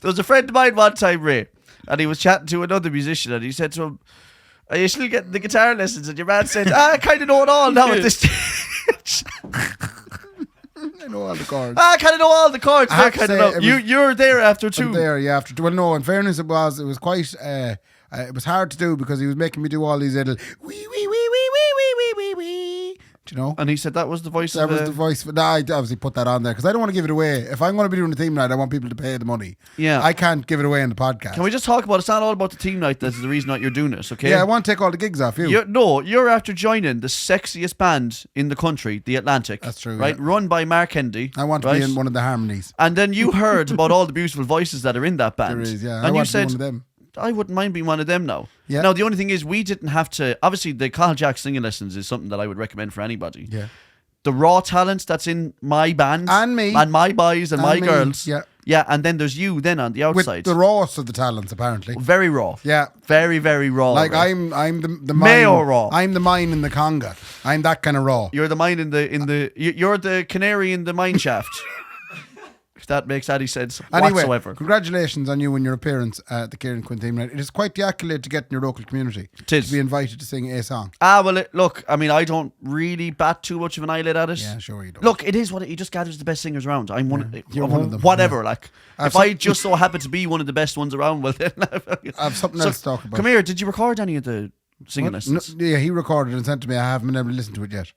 There was a friend of mine one time, Ray, and he was chatting to another musician, and he said to him, "Are you still getting the guitar lessons?" And your man said, I kind of know it all now at this stage. I know all the chords. I kind of know all the chords. I have to say, You're there after two. I'm there, yeah. Well, no, in fairness, it was quite, it was hard to do because he was making me do all these little wee, wee, wee, wee, wee, wee, wee, wee, wee. Do you know? And he said that was the voice That was the voice. No, I obviously put that on there because I don't want to give it away. If I'm going to be doing the team night, I want people to pay the money. Yeah. I can't give it away in the podcast. Can we just talk about it's not all about the team night that's the reason that you're doing this, okay? Yeah, I want to take all the gigs off you. You're after joining the sexiest band in the country, The Atlantic. That's true, Right? yeah. Run by Mark Kendy. I want to be in one of the harmonies. And then you heard about all the beautiful voices that are in that band. There is, yeah. And I you want to be said, one of them. I wouldn't mind being one of them now. Yeah. Now, the only thing is, we didn't have to. Obviously, the Carl Jack singing lessons is something that I would recommend for anybody. Yeah. The raw talent that's in my band. And me. And my boys and my me, girls. yeah. Yeah, and then there's you then on the With outside. the rawest of the talents, apparently. Very raw. Yeah. Very, very raw. Like raw. I'm the mine. Mayo raw. I'm the mine in the conga. I'm that kind of raw. You're the mine you're the canary in the mine shaft. If that makes any sense whatsoever. Congratulations on you and your appearance at the Kieran Quinn team night. It is quite the accolade to get in your local community. It is. To be invited to sing a song. Well, look, I mean, I don't really bat too much of an eyelid at it. Yeah, sure you don't. Look, it is what he just gathers the best singers around. I'm You're one of them. Whatever, Yeah. like. I've If I just so happen to be one of the best ones around, well then. I have something else to talk about. Come here, did you record any of the singing lessons? No, yeah, he recorded and sent to me. I haven't been able to listen to it yet.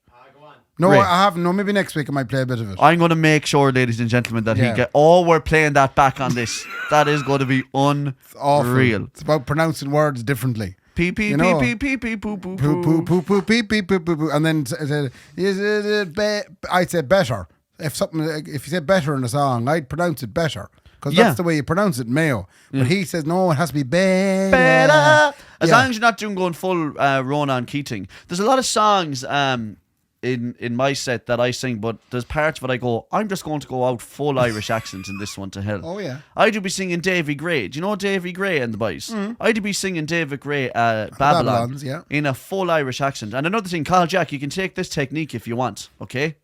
No, Great. I haven't. No, maybe next week I might play a bit of it. I'm going to make sure, ladies and gentlemen, that Yeah. we're playing that back on this. That is going to be Awful. unreal. It's about pronouncing words differently. Pee pee You pee know. pee pee pee poo poo Poo poo poo. poo poo pee pee poo poo poo. And then I'd say better. If you say better in a song, I'd pronounce it better because Yeah. that's the way you pronounce it in Mayo. But he says no, it has to be better. Better. As Yeah. long as you're not going full Ronan Keating. There's a lot of songs in my set that I sing, but there's parts of it I go, I'm just going to go out full Irish accent in this one to hell. Oh, yeah. I do be singing Davy Gray. Do you know Davy Gray and the boys? I do be singing David Gray Babylon Babylons, yeah. in a full Irish accent. And another thing, Carl Jack, you can take this technique if you want, okay?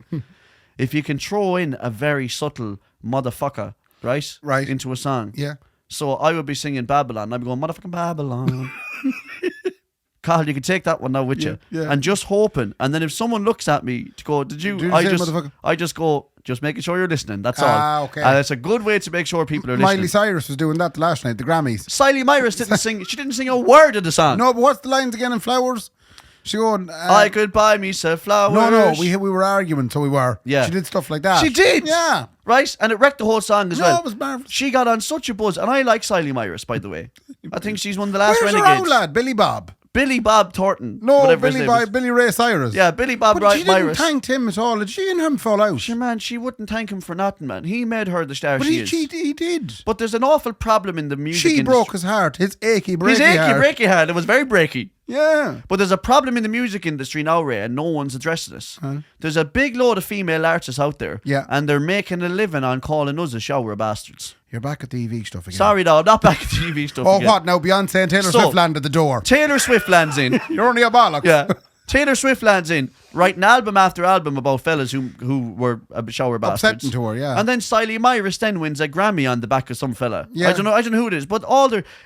If you can throw in a very subtle motherfucker, right? Right. Into a song. Yeah. So I would be singing Babylon. I'd be going, motherfucking Babylon. Carl, you can take that one now with you. yeah. And just hoping. And then if someone looks at me to go, did you? Do you I say just motherfucker? I just go, just making sure you're listening. That's all. Okay. And it's a good way to make sure people are listening. Miley Cyrus was doing that last night, the Grammys. Siley Myris didn't sing. She didn't sing a word of the song. No, but what's the lines again in Flowers? She going, I could buy me some flowers. No, we were arguing, so we were. Yeah. She did stuff like that. She did. Yeah. Right? And it wrecked the whole song as No, well. it was marvellous. She got on such a buzz. And I like Siley Myris, by the way. I think she's one of the last Where's her renegades. old lad, Billy Bob? Billy Bob Thornton. No, whatever his name is. Billy Ray Cyrus. Yeah, Billy Bob But she didn't Myris. thank him at all. Did she and him fall out? Sure, man, she wouldn't thank him for nothing, man. He made her the star But she is. he did. But there's an awful problem in the music She industry. broke his heart. His achy, breaky His achy, heart. breaky heart. It was very breaky. Yeah. But there's a problem in the music industry now, Ray, and no one's addressing this. There's a big load of female artists out there. Yeah. And they're making a living on calling us a shower of bastards. You're back at the EV stuff again. Sorry, no, I'm not back at TV stuff Oh, again. what? Now Beyonce and Taylor So- Swift land at the door. Taylor Swift lands in. You're only a bollocks. Yeah. Taylor Swift lands in, writing album after album about fellas who were a shower bastards. Upsetting to her, yeah. And then Siley Myris then wins a Grammy on the back of some fella. Yeah. I don't know who it is, but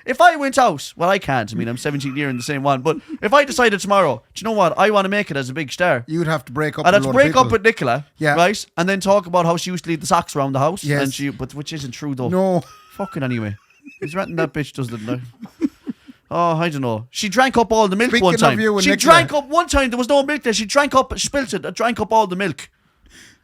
if I went out, well, I can't. I mean, I'm 17 year in the same one, but if I decided tomorrow, do you know what? I want to make it as a big star. You'd have to break up I'd with have a to load of break up people. with Nicola, Yeah. right? And then talk about how she used to leave the socks around the house. Yes. But which isn't true though. No. Fucking anyway. He's renting that bitch, doesn't it? Oh, I don't know. She drank up all the milk Speaking one of time. you and She Nicola. drank up one time. There was no milk there. She spilt it. Drank up all the milk.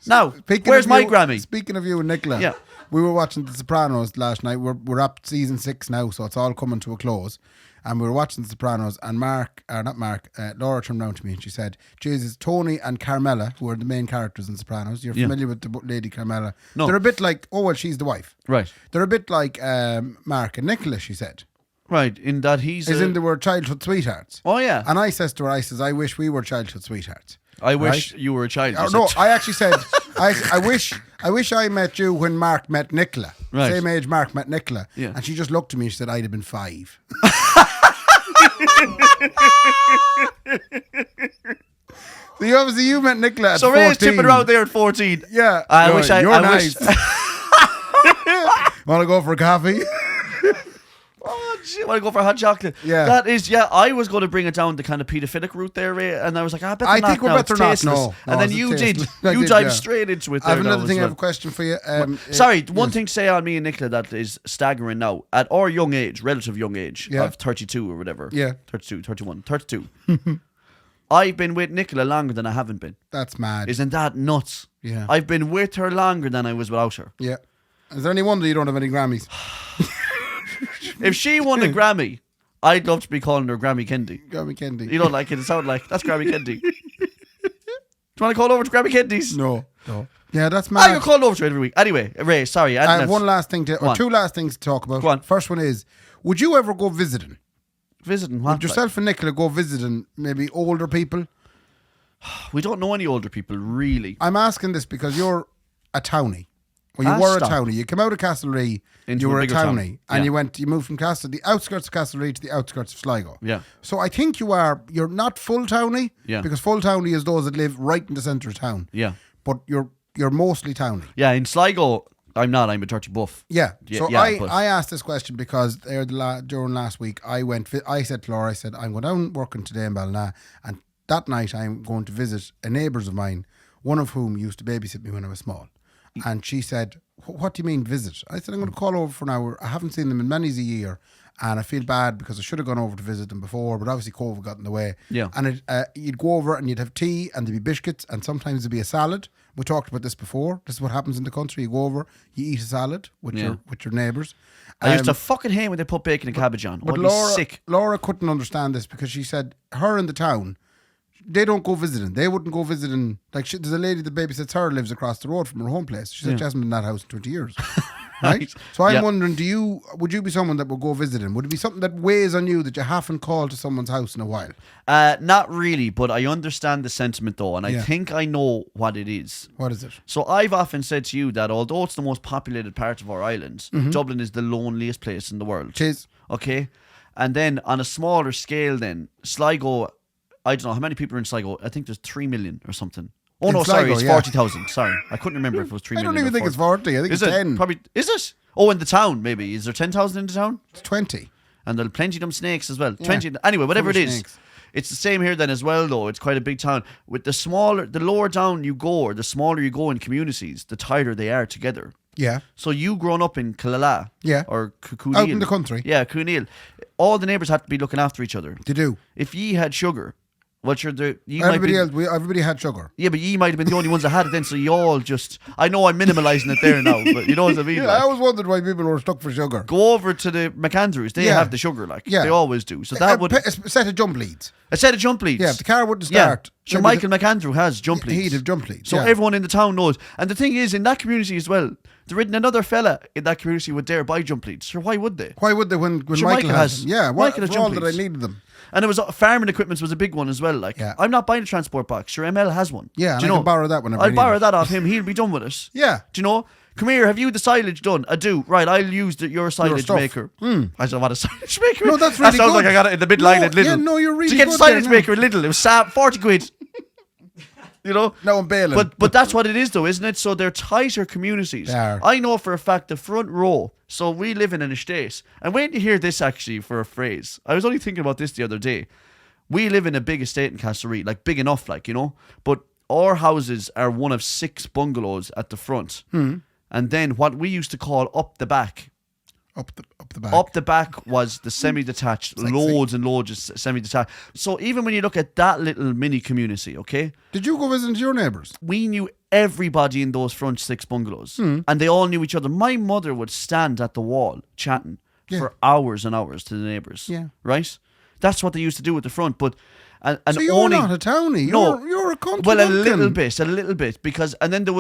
Now, Speaking where's of my you- Grammy? Speaking of you and Nicola, Yeah. we were watching The Sopranos last night. We're up season 6 now, so it's all coming to a close. And we were watching The Sopranos, and Laura turned around to me and she said, Jesus, Tony and Carmela, who are the main characters in Sopranos, you're familiar with the lady Carmela. No. They're a bit like, she's the wife. Right. They're a bit like Mark and Nicola, she said. Right, in that he's As in they were childhood sweethearts. Oh, yeah. And I says to her, I wish we were childhood sweethearts. I wish you were a child. Oh, no, I actually said, I wish I met you when Mark met Nicola. Right. Same age Mark met Nicola. Yeah. And she just looked at me and she said, I'd have been 5. So you met Nicola at So 14. Ray's tipping around there at 14. Yeah. I No, wish I... You're I nice. wish, Want to go for a coffee? oh, shit, want to go for hot chocolate. Yeah. That is, I was going to bring it down the kind of pedophilic route there, Ray, and I was like, I bet I not think we're now, better it's not. tasteless. No, and then it's you did. tasteless. I You did, dived yeah. straight into it I there have now another as thing. I well. have a question for you. Sorry, one thing to say on me and Nicola that is staggering now. At our young age, relative young age Yeah. of 32 or whatever. Yeah. 32, 31, 32. I've been with Nicola longer than I haven't been. That's mad. Isn't that nuts? Yeah. I've been with her longer than I was without her. Yeah. Is there any wonder you don't have any Grammys? If she won a Grammy, I'd love to be calling her Grammy Kendy. Grammy Kendy. You don't like it? It sounds like that's Grammy Kendy. Do you want to call over to Grammy Kendy's? No. Yeah, that's I mad. get called over to it every week. Anyway, Ray, sorry. I have one last thing Go on. two last things to talk about. Go on. First one is, would you ever go visiting? Visiting what? Would yourself and Nicola go visiting maybe older people? We don't know any older people, really. I'm asking this because you're a townie. Well, you Ah, were stop. a townie. You came out of Castlereagh, Into you a were a bigger town. townie, and you moved from the outskirts of Castlereagh to the outskirts of Sligo. Yeah. So I think you're not full townie, Yeah. because full townie is those that live right in the centre of town. Yeah. But you're mostly townie. Yeah, in Sligo, I'm not. I'm a dirty buff. Yeah. Yeah, So yeah, but- I asked this question because during last week I said to Laura, I said, I'm going down working today in Ballina, and that night I'm going to visit a neighbours of mine, one of whom used to babysit me when I was small. And she said, what do you mean visit? I said, I'm going to call over for an hour. I haven't seen them in many's a year, and I feel bad because I should have gone over to visit them before, but obviously COVID got in the way. Yeah. And you'd go over and you'd have tea and there'd be biscuits and sometimes there'd be a salad. We talked about this before. This is what happens in the country. You go over, you eat a salad with your neighbours. I used to fucking hate when they put bacon and cabbage on. But I'd be sick. Laura couldn't understand this because she said her in the town, they don't go visiting. They wouldn't go visiting. Like there's a lady that babysits her, lives across the road from her home place. She said she hasn't been in that house in 20 years. Right? So I'm wondering, would you be someone that would go visiting? Would it be something that weighs on you that you haven't called to someone's house in a while? Not really, but I understand the sentiment though, and I Yeah. think I know what it is. What is it? So I've often said to you that although it's the most populated part of our island, Mm-hmm. Dublin is the loneliest place in the world. Cheers. Okay? And then on a smaller scale then, Sligo, I don't know, how many people are in Sligo? I think there's 3 million or something. Oh In no, Sligo, sorry, it's yeah. 40,000. Sorry. I couldn't remember if it was 3 I million. don't even or think it's 40. I think Is it's it? 10. Probably, is it? Oh, in the town, maybe. Is there 10,000 in the town? It's 20. And there'll plenty of them snakes as well. 20. Anyway, whatever it Full of is. snakes. It's the same here then as well though. It's quite a big town. With the lower down you go, or the smaller you go in communities, the tighter they are together. Yeah. So you growing up in Killala, Yeah. or Cooneil, Out in the country. yeah, Cooneil, all the neighbours have to be looking after each other. They do. If ye had sugar, well, sure, you might be, Everybody had sugar. yeah, but ye might have been the only ones that had it then. So you all just, I know I'm minimalising it there now, but you know what I mean. Yeah, like. I always wondered why people were stuck for sugar. Go over to the McAndrews. They Yeah. have the sugar, like Yeah. they always do. So that would a set of jump leads. a set of jump leads. Yeah, if the car wouldn't start. Sure, maybe Michael McAndrew has jump leads. He'd have jump leads. So yeah. everyone in the town knows. And the thing is, in that community as well, there isn't another fella in that community would dare buy jump leads. Sure, why would they? Why would they when Sure, Michael Michael has has- them? Yeah, Michael has for all jump that I leads. needed them. And it was farming equipment was a big one as well. Like, Yeah. I'm not buying a transport box. Sure, ML has one. Yeah, Do and you I know? can borrow that whenever I I'll need borrow it. that off him. He'll be done with it. Yeah. Do you know? Come here. Have you the silage done? I do. Right. I'll use your silage stuff. maker. I don't want a silage maker. No, that's That really sounds good. like I got it in the midline at Lidl. Yeah, no, you're really to get good silage there, maker at Lidl. It was 40 quid. You know? No, I'm bailing. But that's what it is though, isn't it? So they're tighter communities. They are. I know for a fact the front row. So we live in an estate. And when you hear this actually for a phrase, I was only thinking about this the other day. We live in a big estate in Castlereagh, like big enough, like, you know. But our houses are one of 6 bungalows at the front. And then what we used to call up the back Up the back. Up the back was the semi-detached, Sexy. loads and loads of semi-detached. So even when you look at that little mini community, okay, Did you go visit your neighbours? we knew everybody in those front 6 bungalows, and they all knew each other. My mother would stand at the wall chatting Yeah. for hours and hours to the neighbours. Yeah. Right? That's what they used to do at the front. But and So you're only, not a townie. No. You're a country well, a bumpkin. little bit, because and then there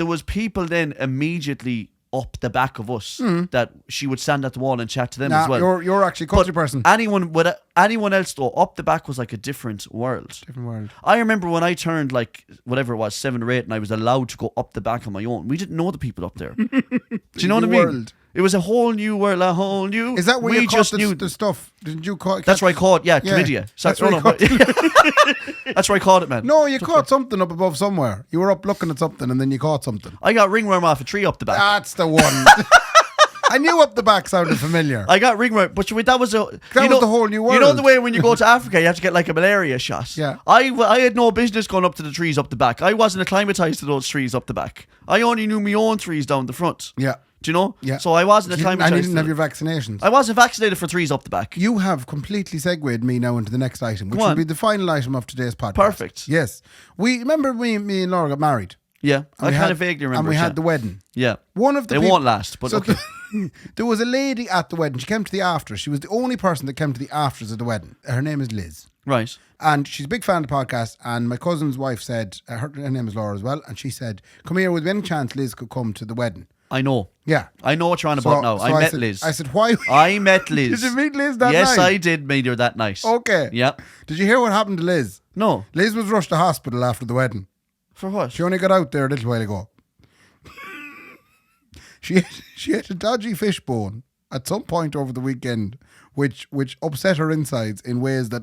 was people then immediately up the back of us that she would stand at the wall and chat to them Nah, as well. you're actually a country But person. anyone else though, up the back was like a different world. Different world. I remember when I turned like whatever it was, 7 or 8, and I was allowed to go up the back on my own. We didn't know the people up there. Do you know what I New mean? world. It was a whole new world, a whole new. Is that where we you caught just knew the stuff? Didn't you caught? That's where I caught. Yeah, Yeah, chlamydia. that's where you caught- That's where I caught it, man. No, you caught something up above somewhere. You were up looking at something and then you caught something. I got ringworm off a tree up the back. That's the one. I knew up the back sounded familiar. I got ringworm, but that was was the whole new You know world. the way when you go to Africa, you have to get like a malaria shot. Yeah. I had no business going up to the trees up the back. I wasn't acclimatized to those trees up the back. I only knew my own trees down the front. Yeah. Do you know? Yeah. So I wasn't And acclimatized. you didn't to have it. your vaccinations. I wasn't vaccinated for trees up the back. You have completely segued me now into the next item, which Go will on. be the final item of today's podcast. Perfect. Yes. We remember me and Laura got married. Yeah, I We kind had- of vaguely remember. And we yeah. had the wedding. Yeah. One of the They peop- won't last, but So okay. there was a lady at the wedding. She came to the afters. She was the only person that came to the afters of the wedding. Her name is Liz. Right. And she's a big fan of the podcast. And my cousin's wife said, her name is Laura as well. And she said, come here, with any chance Liz could come to the wedding? I know. Yeah. I know what you're on about now. so I met said, Liz. I said, why? I met Liz. Did you meet Liz that yes, night? I did meet her that night. Okay. Yeah. Did you hear what happened to Liz? No. Liz was rushed to hospital after the wedding. For what? She only got out there a little while ago. She ate a dodgy fish bone at some point over the weekend, which upset her insides in ways that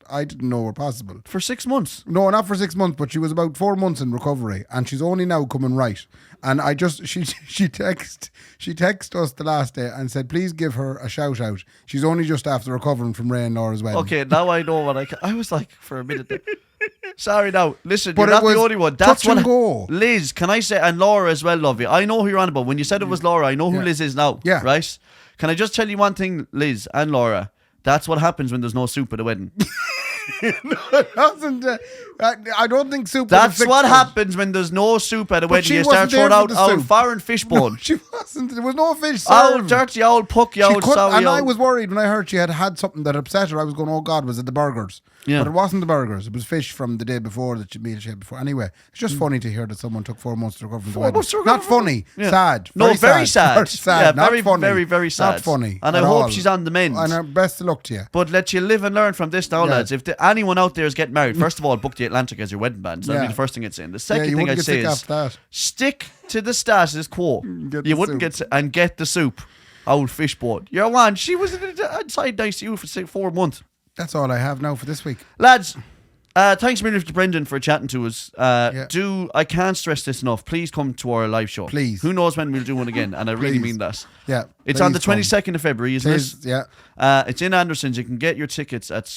I didn't know were possible. For 6 months. No, not for 6 months, but she was about 4 months in recovery, and she's only now coming right. And she texted us the last day and said, please give her a shout out. She's only just after recovering from Ray and Laura's wedding. Okay, now I know what I was like for a minute there. Sorry now. Listen, But you're it not the was only one. touch and go. Liz, can I say, and Laura as well, love you. I know who you're on about. When you said it was Laura, I know who Yeah. Liz is now. Yeah. Right? Can I just tell you one thing, Liz and Laura? That's what happens when there's no soup at a wedding. I don't think soup. That's what happens when there's no soup at a wedding. she You start wasn't there throwing for out the old soup. foreign fish bone. She wasn't. There was no fish Old served. dirty, old pucky, She old couldn't- sour. and I was worried when I heard she had something that upset her. I was going, oh God, was it the burgers? Yeah. But it wasn't the burgers. It was fish from the day before that meal she had before. Anyway, it's just funny to hear that someone took 4 months to recover from the 4 wedding. months to recover Not from- funny. Yeah. Sad. No, very sad. Very sad. Yeah, not very, funny. very, very sad. Not funny. And I at hope all. she's on the mend. And best of luck to you. But let you live and learn from this now, Yeah. lads. If anyone out there is getting married, first of all, book the Atlantic as your wedding band. So that'd Yeah. be the first thing I'd say. And the Yeah, second you thing wouldn't I'd get say sick is after that. stick to the status quo. Get You the wouldn't soup. get the soup. Old fish bone. You're one. She was inside ICU for 4 months. That's all I have now for this week. Lads, thanks a million to Brendan for chatting to us. Yeah. I can't stress this enough. Please come to our live show. Please. Who knows when we'll do one again? And I really Please. mean that. Yeah. It's on the please come. 22nd of February, isn't It it? is, yeah. It's in Anderson's. You can get your tickets at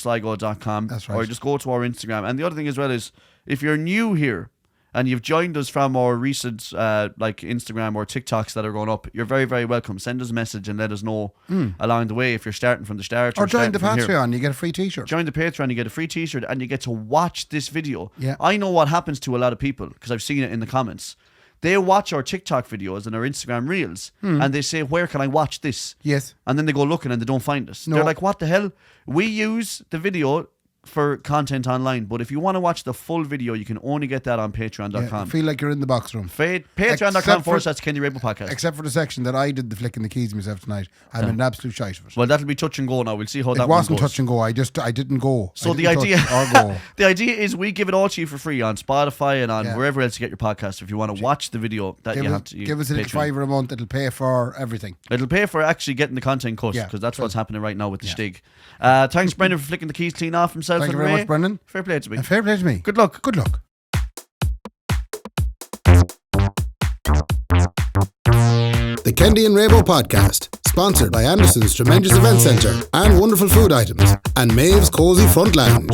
sofunnysligo.com. That's Or right. just go to our Instagram. And the other thing as well is, if you're new here and you've joined us from our recent like Instagram or TikToks that are going up, you're very, very welcome. Send us a message and let us know along the way if you're starting from the start. Or join the starting from here. Patreon. You get a free t-shirt. Join the Patreon, you get a free t-shirt and you get to watch this video. Yeah. I know what happens to a lot of people because I've seen it in the comments. They watch our TikTok videos and our Instagram reels and they say, where can I watch this? Yes. And then they go looking and they don't find us. No. They're like, what the hell? We use the video for content online, but if you want to watch the full video, you can only get that on Yeah, patreon.com. feel like you're in the box room. Patreon.com Except for- /Kendy Raybo podcast. Except for the section that I did the flicking the keys myself tonight. I'm an absolute shite of it. Well, that'll be touch and go now. We'll see how that It one wasn't goes. touch and go. I didn't go. So I the didn't idea, touch or go. the idea is we give it all to you for free on Spotify and on Yeah. wherever else you get your podcast. If you want to watch the video, that you have to Give us a little Patreon. $5 a month. It'll pay for everything. It'll pay for actually getting the content cut Yeah, because that's true. what's happening right now with the Yeah. stig. Thanks, Brendan, for flicking the keys clean off himself. Thank you and very Ray. much, Brendan. Fair play to me. And fair play to me. Good luck. Good luck. The Kendy and Raybo podcast, sponsored by Anderson's Tremendous Event Centre and Wonderful Food Items and Maeve's Cozy Front Lounge.